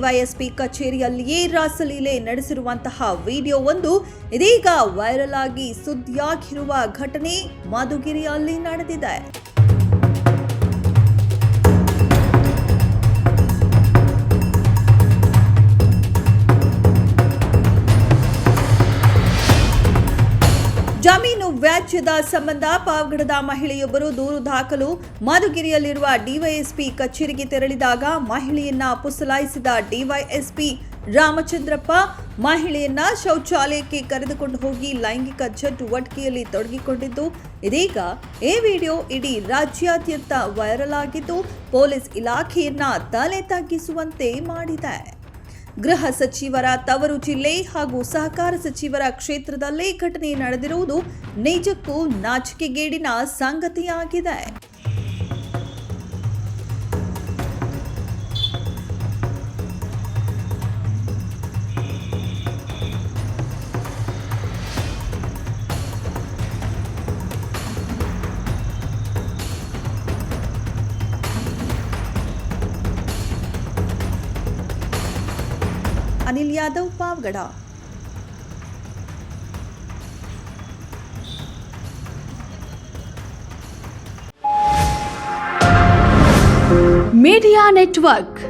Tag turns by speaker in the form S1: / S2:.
S1: DYSP ಕಚೇರಿಯಲ್ಲಿಯೇ ರಾಸಲೀಲೆ ನಡೆಸಿರುವಂತಹ video ಒಂದು ಇದೀಗ viral ಆಗಿ ಸುದ್ದಿಯಾಗಿರುವ ಘಟನೆ ಮಧುಗಿರಿಯಲ್ಲಿ ನಡೆದಿದೆ. ಜಮೀನು ವ್ಯಾಜ್ಯದ ಸಂಬಂಧ ಪಾವಗಡದ ಮಹಿಳೆಯೊಬ್ಬರು ದೂರು ದಾಖಲು ಮಧುಗಿರಿಯಲ್ಲಿರುವ ಡಿವೈಎಸ್ಪಿ ಕಚೇರಿಗೆ ತೆರಳಿದಾಗ ಮಹಿಳೆಯನ್ನ ಪುಸಲಾಯಿಸಿದ ಡಿವೈಎಸ್ಪಿ ರಾಮಚಂದ್ರಪ್ಪ ಮಹಿಳೆಯನ್ನ ಶೌಚಾಲಯಕ್ಕೆ ಕರೆದುಕೊಂಡು ಹೋಗಿ ಲೈಂಗಿಕ ಚಟುವಟಿಕೆಯಲ್ಲಿ ತೊಡಗಿಕೊಂಡಿದ್ದು ಇದೀಗ ಈ ವಿಡಿಯೋ ಇಡೀ ರಾಜ್ಯಾದ್ಯಂತ ವೈರಲ್ ಆಗಿದ್ದು ಪೊಲೀಸ್ ಇಲಾಖೆಯನ್ನ ತಲೆ ತಗ್ಗಿಸುವಂತೆ ಮಾಡಿದೆ. ಗೃಹ ಸಚಿವರ ತವರು ಜಿಲ್ಲೆ ಹಾಗೂ ಸಹಕಾರ ಸಚಿವರ ಕ್ಷೇತ್ರದಲ್ಲೇ ಘಟನೆ ನಡೆದಿರುವುದು ನಿಜಕ್ಕೂ ನಾಚಿಕೆಗೇಡಿನ ಸಂಗತಿಯಾಗಿದೆ. ಅನಿಲ್ ಯಾದವ್, ಪಾವಗಡ.
S2: Media network